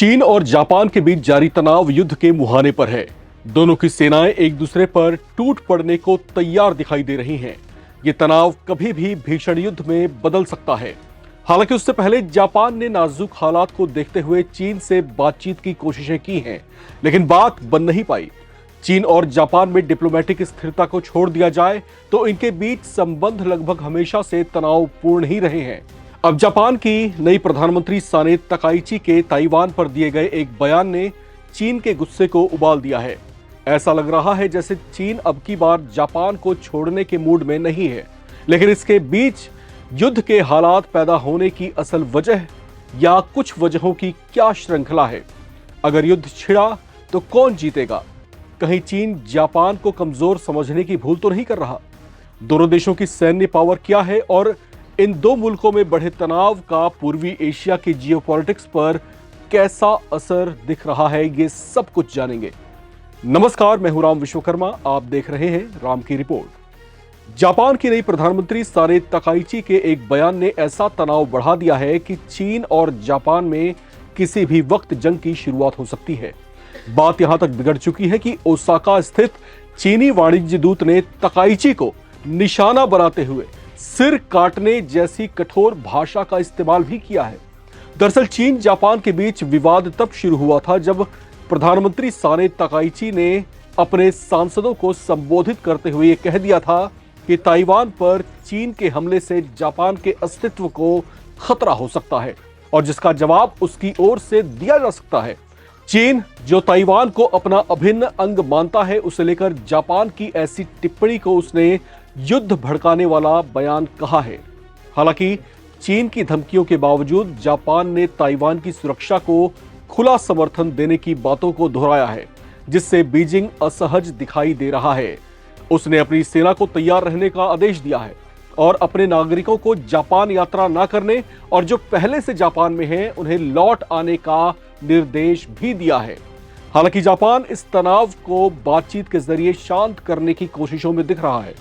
चीन और जापान के बीच जारी तनाव युद्ध के मुहाने पर है। दोनों की सेनाएं एक दूसरे पर टूट पड़ने को तैयार दिखाई दे रही हैं। ये तनाव कभी भी भीषण युद्ध में बदल सकता है। हालांकि उससे पहले जापान ने नाजुक हालात को देखते हुए चीन से बातचीत की कोशिशें की हैं, लेकिन बात बन नहीं पाई। चीन और जापान में डिप्लोमेटिक स्थिरता को छोड़ दिया जाए तो इनके बीच संबंध लगभग हमेशा से तनावपूर्ण ही रहे हैं। अब जापान की नई प्रधानमंत्री साने तकाइची के ताइवान पर दिए गए एक बयान ने चीन के गुस्से को उबाल दिया है। ऐसा लग रहा है जैसे चीन अब की बार जापान को छोड़ने के मूड में नहीं है, लेकिन इसके बीच युद्ध के हालात पैदा होने की असल वजह या कुछ वजहों की क्या श्रृंखला है। अगर युद्ध छिड़ा तो कौन जीतेगा? कहीं चीन जापान को कमजोर समझने की भूल तो नहीं कर रहा? दोनों देशों की सैन्य पावर क्या है और इन दो मुल्कों में बढ़े तनाव का पूर्वी एशिया की जियोपॉलिटिक्स पर कैसा असर दिख रहा है, ये सब कुछ जानेंगे। नमस्कार, मैं हूं राम विश्वकर्मा, आप देख रहे हैं राम की रिपोर्ट। जापान की नई प्रधानमंत्री साने तकाइची के एक बयान ने ऐसा तनाव बढ़ा दिया है कि चीन और जापान में किसी भी वक्त जंग की शुरुआत हो सकती है। बात यहां तक बिगड़ चुकी है कि ओसाका स्थित चीनी वाणिज्य दूत ने तकाइची को निशाना बनाते हुए सिर काटने जैसी कठोर भाषा का इस्तेमाल भी किया है। दरअसल चीन जापान के बीच विवाद तब शुरू हुआ था जब प्रधानमंत्री साने तकाइची ने अपने सांसदों को संबोधित करते हुए यह कह दिया था कि ताइवान पर चीन के हमले से जापान के अस्तित्व को खतरा हो सकता है और जिसका जवाब उसकी ओर से दिया जा सकता है। चीन जो ताइवान को अपना अभिन्न अंग मानता है, उसे लेकर जापान की ऐसी टिप्पणी को उसने युद्ध भड़काने वाला बयान कहा है। हालांकि चीन की धमकियों के बावजूद जापान ने ताइवान की सुरक्षा को खुला समर्थन देने की बातों को दोहराया है, जिससे बीजिंग असहज दिखाई दे रहा है। उसने अपनी सेना को तैयार रहने का आदेश दिया है और अपने नागरिकों को जापान यात्रा न करने और जो पहले से जापान में हैं उन्हें लौट आने का निर्देश भी दिया है। हालांकि जापान इस तनाव को बातचीत के जरिए शांत करने की कोशिशों में दिख रहा है।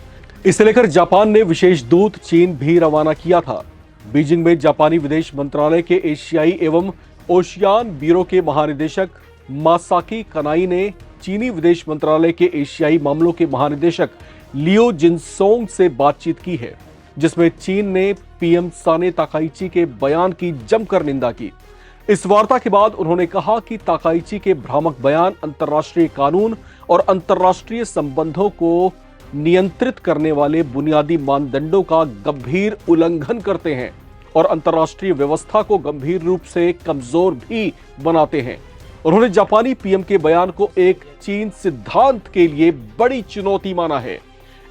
इसे लेकर जापान ने विशेष दूत चीन भी रवाना किया था। बीजिंग में जापानी विदेश मंत्रालय के एशियाई एवं ओशियान ब्यूरो के महानिदेशक मासाकी कनाई ने चीनी विदेश मंत्रालय के एशियाई मामलों के महानिदेशक लियो जिनसोंग से बातचीत की है, जिसमें चीन ने पीएम साने तकाइची के बयान की जमकर निंदा की। इस वार्ता के बाद उन्होंने कहा कि तकाइची के भ्रामक बयान अंतर्राष्ट्रीय कानून और अंतर्राष्ट्रीय संबंधों को नियंत्रित करने वाले बुनियादी मानदंडों का गंभीर उल्लंघन करते हैं और अंतर्राष्ट्रीय व्यवस्था को गंभीर रूप से कमजोर भी बनाते हैं। उन्होंने जापानी पीएम के बयान को एक चीन सिद्धांत के लिए बड़ी चुनौती माना है।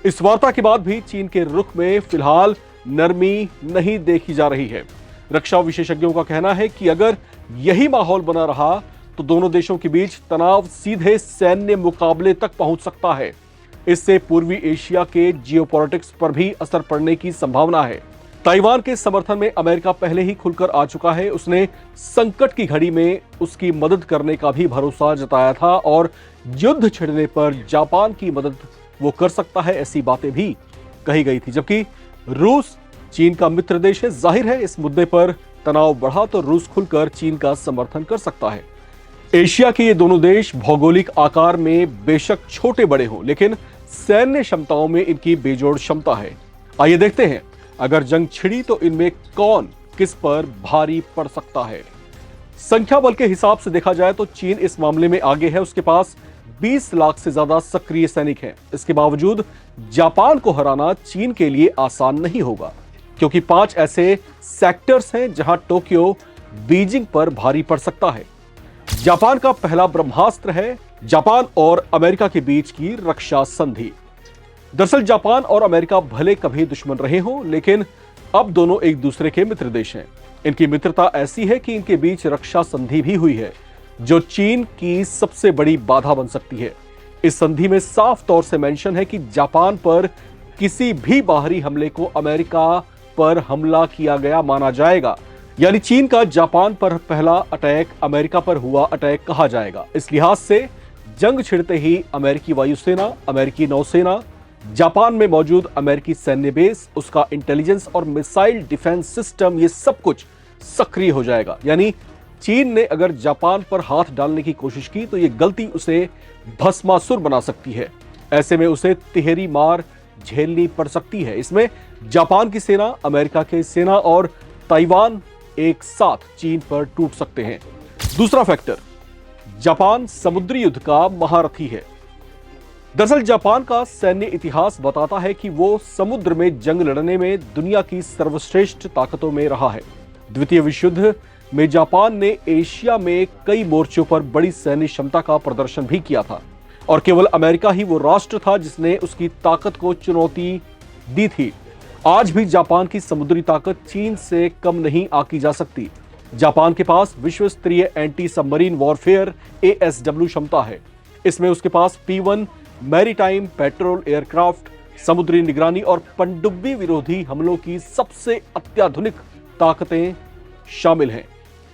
इस वार्ता के बाद भी चीन के रुख में फिलहाल नरमी नहीं देखी जा रही है। रक्षा विशेषज्ञों का कहना है कि अगर यही माहौल बना रहा तो दोनों देशों के बीच तनाव सीधे सैन्य मुकाबले तक पहुंच सकता है। इससे पूर्वी एशिया के जियोपॉलिटिक्स पर भी असर पड़ने की संभावना है। ताइवान के समर्थन में अमेरिका पहले ही खुलकर आ चुका है। उसने संकट की घड़ी में उसकी मदद करने का भी भरोसा जताया था और युद्ध छिड़ने पर जापान की मदद वो कर सकता है, ऐसी बातें भी कही गई थी। जबकि रूस चीन का मित्र देश है। जाहिर है इस मुद्दे पर तनाव बढ़ा तो रूस खुलकर चीन का समर्थन कर सकता है। एशिया के ये दोनों देश भौगोलिक आकार में बेशक छोटे बड़े हों, लेकिन सैन्य क्षमताओं में इनकी बेजोड़ क्षमता है। आइए देखते हैं अगर जंग छिड़ी तो इनमें कौन किस पर भारी पड़ सकता है। संख्या बल के हिसाब से देखा जाए तो चीन इस मामले में आगे है। उसके पास 20 लाख से ज्यादा सक्रिय सैनिक हैं। इसके बावजूद जापान को हराना चीन के लिए आसान नहीं होगा, क्योंकि 5 ऐसे सेक्टर्स हैं जहां टोक्यो बीजिंग पर भारी पड़ सकता है। जापान का पहला ब्रह्मास्त्र है जापान और अमेरिका के बीच की रक्षा संधि। दरअसल जापान और अमेरिका भले कभी दुश्मन रहे हों, लेकिन अब दोनों एक दूसरे के मित्र देश हैं। इनकी मित्रता ऐसी है कि इनके बीच रक्षा संधि भी हुई है, जो चीन की सबसे बड़ी बाधा बन सकती है। इस संधि में साफ तौर से मेंशन है कि जापान पर किसी भी बाहरी हमले को अमेरिका पर हमला किया गया माना जाएगा, यानी चीन का जापान पर पहला अटैक अमेरिका पर हुआ अटैक कहा जाएगा। इस लिहाज से जंग छिड़ते ही अमेरिकी वायुसेना, अमेरिकी नौसेना, जापान में मौजूद अमेरिकी सैन्य बेस, उसका इंटेलिजेंस और मिसाइल डिफेंस सिस्टम, ये सब कुछ सक्रिय हो जाएगा। यानी चीन ने अगर जापान पर हाथ डालने की कोशिश की तो यह गलती उसे भस्मासुर बना सकती है। ऐसे में उसे तिहरी मार झेलनी पड़ सकती है। इसमें जापान की सेना, अमेरिका की सेना और ताइवान एक साथ चीन पर टूट सकते हैं। दूसरा फैक्टर, जापान समुद्री युद्ध का महारथी है। दरअसल जापान का सैन्य इतिहास बताता है कि वो समुद्र में जंग लड़ने में दुनिया की सर्वश्रेष्ठ ताकतों में रहा है। द्वितीय विश्व युद्ध में जापान ने एशिया में कई मोर्चों पर बड़ी सैन्य क्षमता का प्रदर्शन भी किया था और केवल अमेरिका ही वो राष्ट्र था जिसने उसकी ताकत को चुनौती दी थी। आज भी जापान की समुद्री ताकत चीन से कम नहीं आंकी जा सकती। जापान के पास विश्व स्तरीय एंटी सबमरीन वॉरफेयर ASW क्षमता है। इसमें उसके पास P-1 मैरीटाइम पेट्रोल एयरक्राफ्ट, समुद्री निगरानी और पनडुब्बी विरोधी हमलों की सबसे अत्याधुनिक ताकतें शामिल हैं।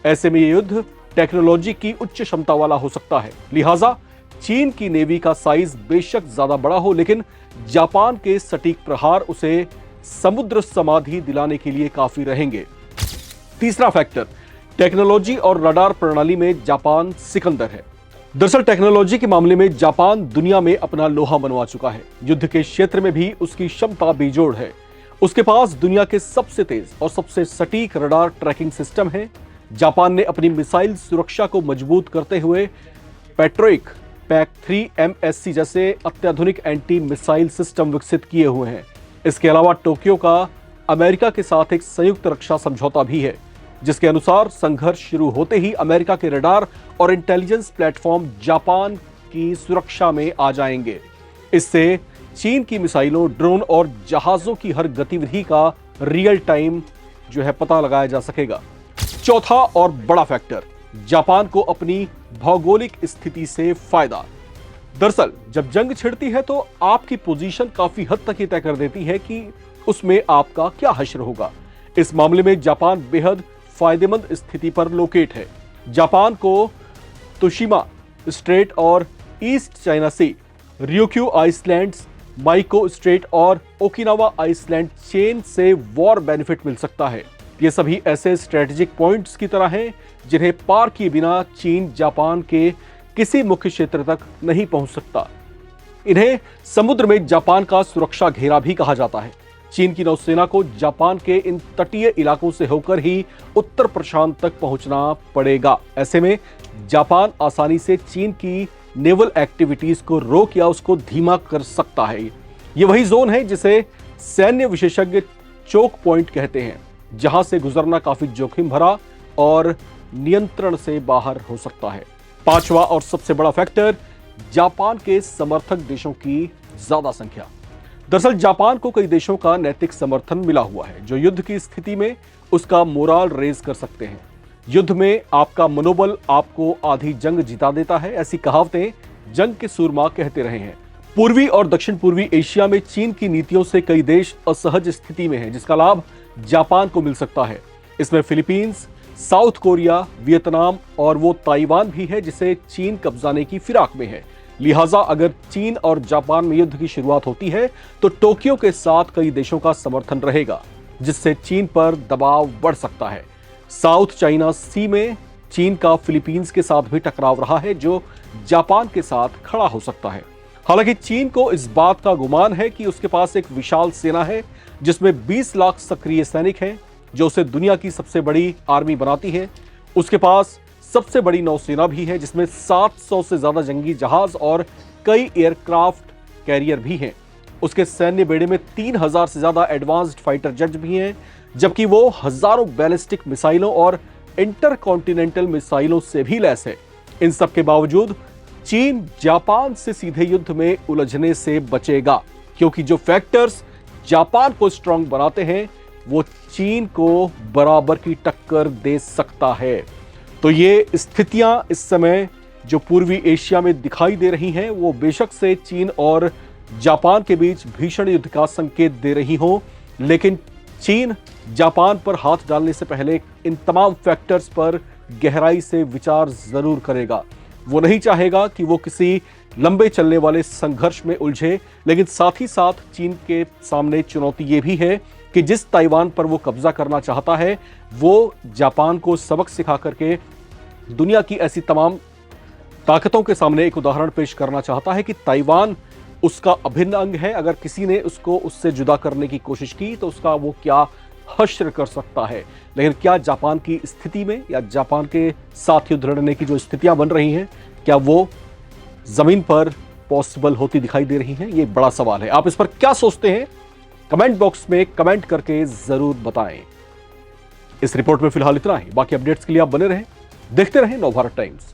ऐसे में यह युद्ध टेक्नोलॉजी की उच्च क्षमता वाला हो सकता है। लिहाजा चीन की नेवी का साइज बेशक ज्यादा बड़ा हो, लेकिन जापान के सटीक प्रहार उसे समुद्र समाधि दिलाने के लिए काफी रहेंगे। तीसरा फैक्टर, टेक्नोलॉजी और रडार प्रणाली में जापान सिकंदर है। दरअसल टेक्नोलॉजी के मामले में जापान दुनिया में अपना लोहा मनवा चुका है। युद्ध के क्षेत्र में भी उसकी क्षमता बेजोड़ है। उसके पास दुनिया के सबसे तेज और सबसे सटीक रडार ट्रैकिंग सिस्टम है। जापान ने अपनी मिसाइल सुरक्षा को मजबूत करते हुए पेट्रोइक PAC-3 MSC जैसे अत्याधुनिक एंटी मिसाइल सिस्टम विकसित किए हुए हैं। इसके अलावा टोक्यो का अमेरिका के साथ एक संयुक्त रक्षा समझौता भी है, जिसके अनुसार संघर्ष शुरू होते ही अमेरिका के रडार और इंटेलिजेंस प्लेटफॉर्म जापान की सुरक्षा में आ जाएंगे। इससे चीन की मिसाइलों, ड्रोन और जहाजों की हर गतिविधि का रियल टाइम पता लगाया जा सकेगा। चौथा और बड़ा फैक्टर, जापान को अपनी भौगोलिक स्थिति से फायदा। दरअसल जब जंग छिड़ती है तो आपकी पोजीशन काफी हद तक ही तय कर देती है कि उसमें आपका क्या हश्र होगा। इस मामले में जापान बेहद फायदेमंद स्थिति पर लोकेट है। जापान को तोशिमा स्ट्रेट और ईस्ट चाइना सी, ryukyu आइसलैंड्स, माइको स्ट्रेट और ओकिनावा आइसलैंड चेन से वॉर बेनिफिट मिल सकता है। ये सभी ऐसे स्ट्रेटेजिक पॉइंट्स की तरह हैं जिन्हें पार किए बिना चीन जापान के किसी मुख्य क्षेत्र तक नहीं पहुंच सकता। इन्हें समुद्र में जापान का सुरक्षा घेरा भी कहा जाता है। चीन की नौसेना को जापान के इन तटीय इलाकों से होकर ही उत्तर प्रशांत तक पहुंचना पड़ेगा। ऐसे में जापान आसानी से चीन की नेवल एक्टिविटीज को रोक या उसको धीमा कर सकता है। ये वही जोन है जिसे सैन्य विशेषज्ञ चोक पॉइंट कहते हैं, जहां से गुजरना काफी जोखिम भरा और नियंत्रण से बाहर हो सकता है। पांचवा और सबसे बड़ा फैक्टर, जापान के समर्थक देशों की ज्यादा संख्या। दरअसल जापान को कई देशों का नैतिक समर्थन मिला हुआ है जो युद्ध की स्थिति में उसका मोराल रेज कर सकते हैं। युद्ध में आपका मनोबल आपको आधी जंग जिता देता है, ऐसी कहावतें जंग के सूरमा कहते रहे हैं। पूर्वी और दक्षिण पूर्वी एशिया में चीन की नीतियों से कई देश असहज स्थिति में हैं, जिसका लाभ जापान को मिल सकता है। इसमें फिलीपींस, साउथ कोरिया, वियतनाम और वो ताइवान भी है जिसे चीन कब्जाने की फिराक में है। लिहाजा अगर चीन और जापान में युद्ध की शुरुआत होती है तो टोक्यो के साथ कई देशों का समर्थन रहेगा, जिससे चीन पर दबाव बढ़ सकता है। साउथ चाइना सी में चीन का फिलीपींस के साथ भी टकराव रहा है जो जापान के साथ खड़ा हो सकता है। हालांकि चीन को इस बात का गुमान है कि उसके पास एक विशाल सेना है जिसमें 20 लाख सक्रिय सैनिक हैं, जो उसे दुनिया की सबसे बड़ी आर्मी बनाती है। उसके पास सबसे बड़ी नौसेना भी है जिसमें 700 से ज्यादा जंगी जहाज और कई एयरक्राफ्ट कैरियर भी हैं। उसके सैन्य बेड़े में 3000 से ज्यादा एडवांस्ड फाइटर जेट भी हैं, जबकि वो हजारों बैलिस्टिक मिसाइलों और इंटरकॉन्टिनेंटल मिसाइलों से भी लैस है। इन सब के बावजूद चीन जापान से सीधे युद्ध में उलझने से बचेगा, क्योंकि जो फैक्टर्स जापान को स्ट्रांग बनाते हैं वो चीन को बराबर की टक्कर दे सकता है। तो ये स्थितियां इस समय जो पूर्वी एशिया में दिखाई दे रही हैं वो बेशक से चीन और जापान के बीच भीषण युद्ध का संकेत दे रही हो, लेकिन चीन जापान पर हाथ डालने से पहले इन तमाम फैक्टर्स पर गहराई से विचार जरूर करेगा। वो नहीं चाहेगा कि वो किसी लंबे चलने वाले संघर्ष में उलझे, लेकिन साथ ही साथ चीन के सामने चुनौती ये भी है कि जिस ताइवान पर वो कब्जा करना चाहता है वो जापान को सबक सिखा करके दुनिया की ऐसी तमाम ताकतों के सामने एक उदाहरण पेश करना चाहता है कि ताइवान उसका अभिन्न अंग है। अगर किसी ने उसको उससे जुदा करने की कोशिश की तो उसका वो क्या हश्र कर सकता है। लेकिन क्या जापान की स्थिति में या जापान के साथ युद्ध लड़ने की जो स्थितियां बन रही हैं, क्या वो जमीन पर पॉसिबल होती दिखाई दे रही हैं? ये बड़ा सवाल है। आप इस पर क्या सोचते हैं? कमेंट बॉक्स में कमेंट करके जरूर बताएं। इस रिपोर्ट में फिलहाल इतना ही। बाकी अपडेट्स के लिए आप बने रहें, देखते रहें नवभारत टाइम्स।